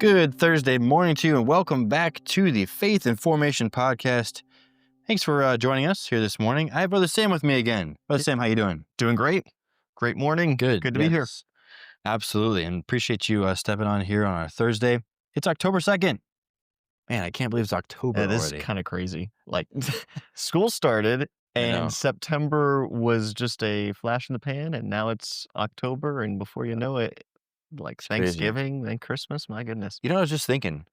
Good Thursday morning to you, and welcome back to the Faith and Formation Podcast. Thanks for joining us here this morning. I have Brother Sam with me again. Brother Sam, how you doing? Doing great. Great morning. Good. Good to be here. Yes, absolutely, and appreciate you stepping on here on our Thursday. It's October 2nd. Man, I can't believe it's October This is already. kind of crazy. Like school started I know. and September was just a flash in the pan, and now it's October, and before you know it, like crazy. Thanksgiving, then Christmas. My goodness. You know, I was just thinking,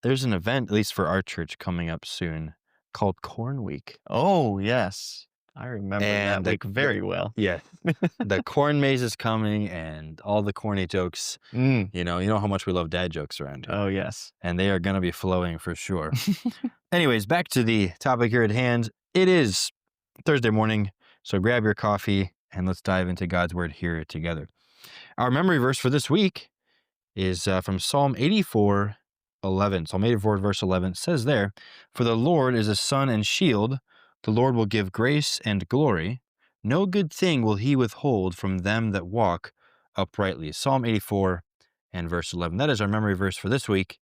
there's an event, at least for our church, coming up soon called Corn Week. Oh, yes. I remember And that week very well. Yeah, the corn maze is coming, and all the corny jokes. Mm. You know how much we love dad jokes around here. Oh, yes. And they are going to be flowing for sure. Anyways, back to the topic here at hand. It is Thursday morning, so grab your coffee and let's dive into God's word here together. Our memory verse for this week is from Psalm 84:11. Psalm 84, verse 11 says there, "For the Lord is a sun and shield. The Lord will give grace and glory. No good thing will he withhold from them that walk uprightly." Psalm 84 and verse 11. That is our memory verse for this week.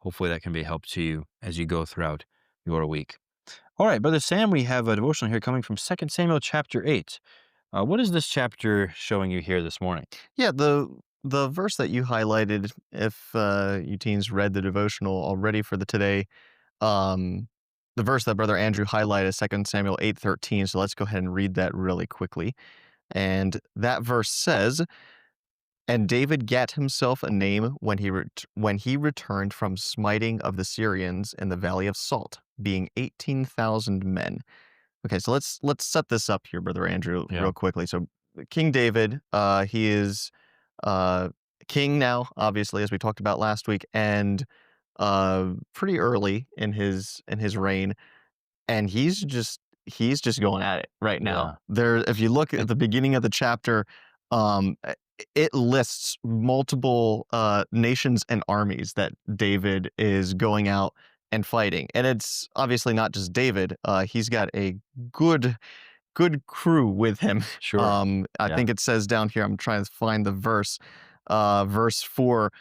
Hopefully that can be a help to you as you go throughout your week. All right, Brother Sam, we have a devotional here coming from 2 Samuel chapter 8. What is this chapter showing you here this morning? Yeah, the verse that you highlighted, if you teens read the devotional already for the today, the verse that Brother Andrew highlighted is 2 Samuel 8:13, so let's go ahead and read that really quickly. And that verse says, "And David gat himself a name when he returned from smiting of the Syrians in the Valley of Salt, being 18,000 men." Okay, so let's set this up here, Brother Andrew, Yeah. real quickly. So King David, he is king now, obviously, as we talked about last week, and pretty early in his reign, and he's just going at it right now. There, if you look at the beginning of the chapter, it lists multiple nations and armies that David is going out and fighting, and it's obviously not just David. He's got a good crew with him. Sure. I think it says down here, I'm trying to find the verse, verse 4,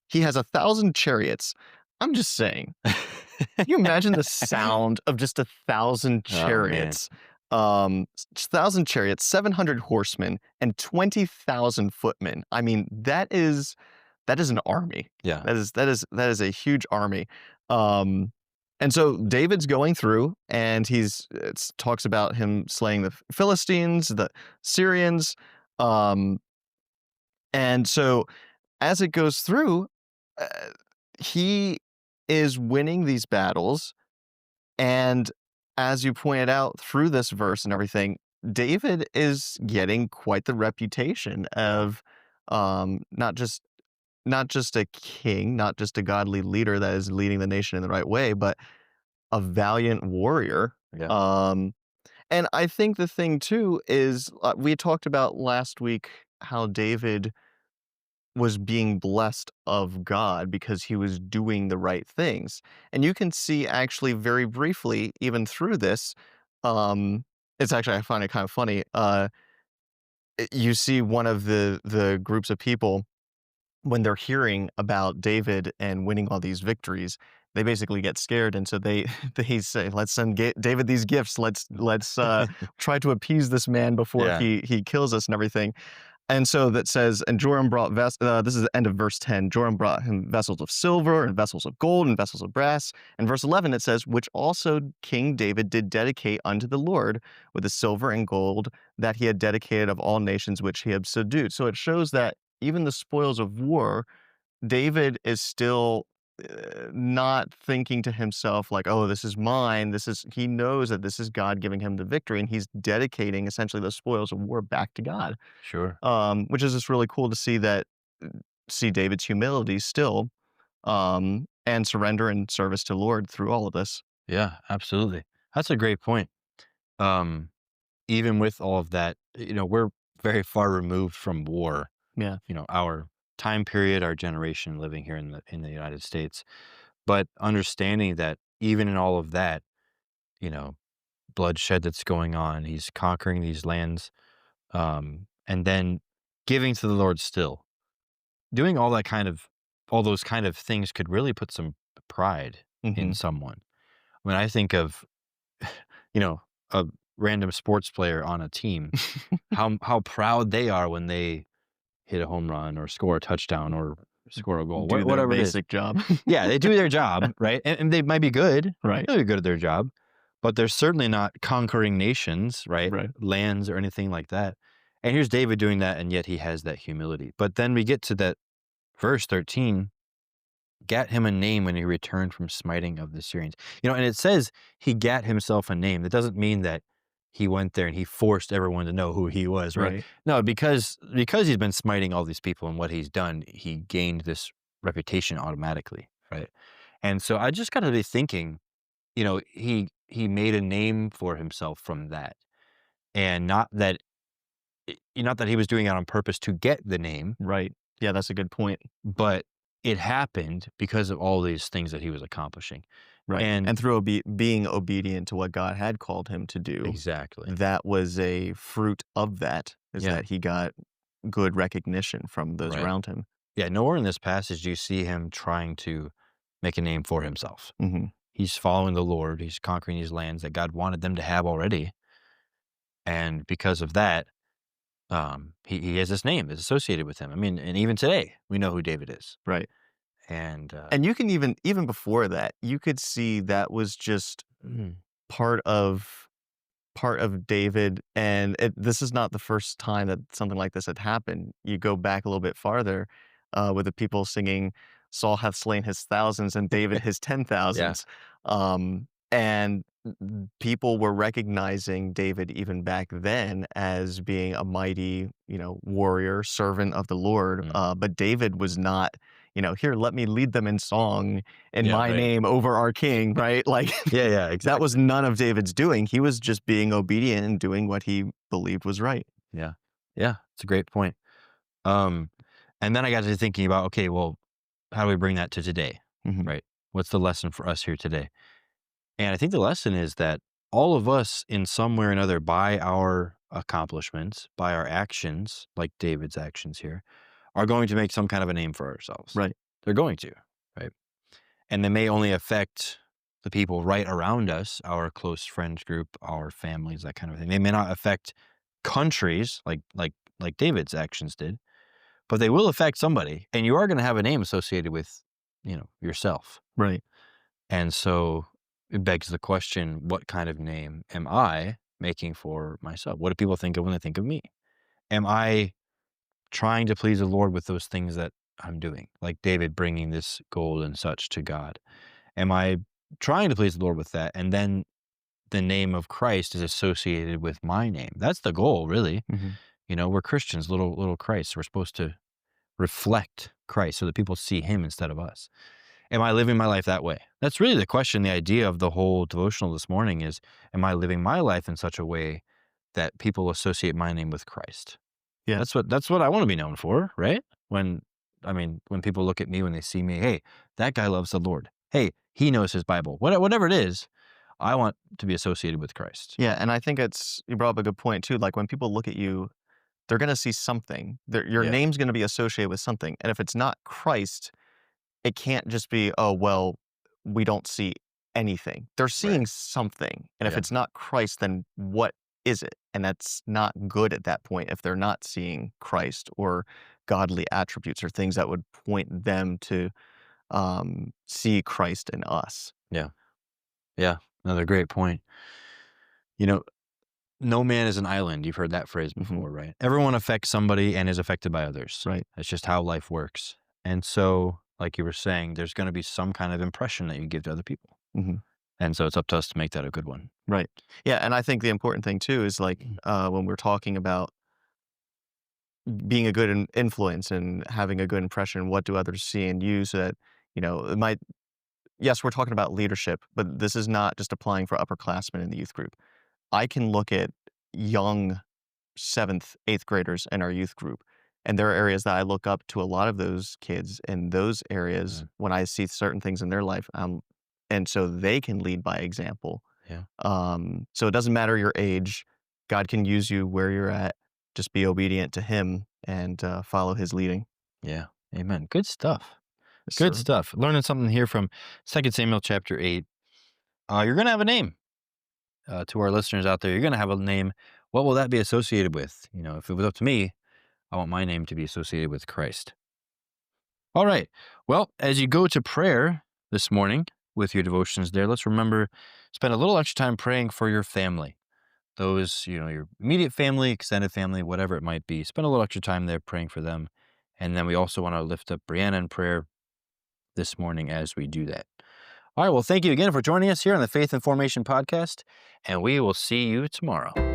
he has 1,000 chariots. I'm just saying, can you imagine the sound of just 1,000 chariots? 1,000 chariots, 700 horsemen, and 20,000 footmen. I mean, that is an army. Yeah. That is a huge army. And so David's going through, and it talks about him slaying the Philistines, the Syrians, and so as it goes through, he is winning these battles, and as you pointed out through this verse and everything, David is getting quite the reputation of not just a king, not just a godly leader that is leading the nation in the right way, but a valiant warrior. Yeah. And I think the thing too is we talked about last week how David was being blessed of God because he was doing the right things. And you can see actually very briefly, even through this, it's actually, I find it kind of funny. You see one of the groups of people, when they're hearing about David and winning all these victories, they basically get scared, and so they say, "Let's send David these gifts. Let's try to appease this man before he kills us and everything." And so that says, and Joram brought this is the end of verse 10. Joram brought him vessels of silver and vessels of gold and vessels of brass. And verse 11 it says, "Which also King David did dedicate unto the Lord with the silver and gold that he had dedicated of all nations which he had subdued." So it shows that even the spoils of war, David is still not thinking to himself like, "Oh, this is mine." He knows that this is God giving him the victory, and he's dedicating essentially the spoils of war back to God. Sure. Which is just really cool to see David's humility still, and surrender and service to Lord through all of this. Yeah, absolutely. That's a great point. Even with all of that, we're very far removed from war. Yeah. Our time period, our generation living here in the United States, but understanding that even in all of that, bloodshed that's going on, he's conquering these lands, and then giving to the Lord still, doing all that kind of all those kind of things could really put some pride in Mhm. someone. When I think of, a random sports player on a team, how proud they are when they hit a home run or score a touchdown or score a goal, Do their whatever it is. basic job. Yeah, they do their job, right? And they might be good. Right, They'll be good at their job, but they're certainly not conquering nations, right? right, Lands or anything like that. And here's David doing that, and yet he has that humility. But then we get to that verse 13, gat him a name when he returned from smiting of the Syrians. And it says he gat himself a name. That doesn't mean that he went there and he forced everyone to know who he was, right? right. No, because he's been smiting all these people and what he's done, he gained this reputation automatically, right? And so I just got to be thinking, he made a name for himself from that, and not that he was doing it on purpose to get the name, Right. Yeah, that's a good point. but it happened because of all these things that he was accomplishing. Right. And And through being obedient to what God had called him to do, exactly. that was a fruit of that, is Yeah. that he got good recognition from those Right. around him. Yeah. Nowhere in this passage do you see him trying to make a name for himself. Mhm. He's following the Lord. He's conquering these lands that God wanted them to have already. And because of that, he has this name that's associated with him. I mean, and even today, we know who David is. Right. And And you can even before that, you could see that was just mm, part of David, and this is not the first time that something like this had happened. You go back a little bit farther, with the people singing, "Saul hath slain his thousands and David his ten yeah. thousands." And people were recognizing David even back then as being a mighty, warrior, servant of the Lord. Mm, But David was not, "Here, let me lead them in song in yeah. my Right. name over our king," right? Like, Yeah. Yeah. that was Exactly. none of David's doing. He was just being obedient and doing what he believed was right. Yeah. Yeah. It's a great point. Um, and then I got to thinking about, okay, well, how do we bring that to today? Mhm. Right? What's the lesson for us here today? And I think the lesson is that all of us, in some way or another, by our accomplishments, by our actions, like David's actions here, are going to make some kind of a name for ourselves. Right. They're going to, right? And they may only affect the people right around us, our close friends group, our families, that kind of thing. They may not affect countries like David's actions did, but they will affect somebody, and you are going to have a name associated with, yourself. Right. And so it begs the question, what kind of name am I making for myself? What do people think of when they think of me? Am I trying to please the Lord with those things that I'm doing, like David bringing this gold and such to God? Am I trying to please the Lord with that? And then the name of Christ is associated with my name. That's the goal, really. Mhm. We're Christians, little Christ. We're supposed to reflect Christ so that people see him instead of us. Am I living my life that way? That's really the question. The idea of the whole devotional this morning is, am I living my life in such a way that people associate my name with Christ? Yeah. That's what I want to be known for, right? When people look at me, when they see me, hey, that guy loves the Lord. Hey, he knows his Bible. Whatever it is, I want to be associated with Christ. Yeah, and I think you brought up a good point too. Like when people look at you, they're gonna see something. Your Yeah, name's gonna be associated with something. And if it's not Christ, it can't just be, "Oh, well, we don't see anything." They're right. seeing something. And if Yeah, it's not Christ, then what is it? And that's not good at that point if they're not seeing Christ or godly attributes or things that would point them to see Christ in us. yeah, yeah. Another great point. You know, no man is an island. You've heard that phrase Mhm. before, right? Everyone affects somebody and is affected by others. Right. That's just how life works. And so, like you were saying, there's going to be some kind of impression that you give to other people. Mhm. And so it's up to us to make that a good one. Right. Yeah, and I think the important thing too is like Mm. when we're talking about being a good influence and having a good impression, what do others see in you so that, it might, yes, we're talking about leadership, but this is not just applying for upperclassmen in the youth group. I can look at young seventh, eighth graders in our youth group. And there are areas that I look up to a lot of those kids in those areas Mm. when I see certain things in their life. And so they can lead by example. Yeah. So it doesn't matter your age. God can use you where you're at. Just be obedient to Him and follow His leading. Yeah. Amen. Good stuff. Good Sure. stuff. Learning something here from 2 Samuel chapter 8. You're going to have a name. To our listeners out there, you're going to have a name. What will that be associated with? If it was up to me, I want my name to be associated with Christ. All right. Well, as you go to prayer this morning with your devotions there, let's remember, spend a little extra time praying for your family. Those, your immediate family, extended family, whatever it might be. Spend a little extra time there praying for them. And then we also want to lift up Brianna in prayer this morning as we do that. All right. Well, thank you again for joining us here on the Faith and Formation podcast, and we will see you tomorrow.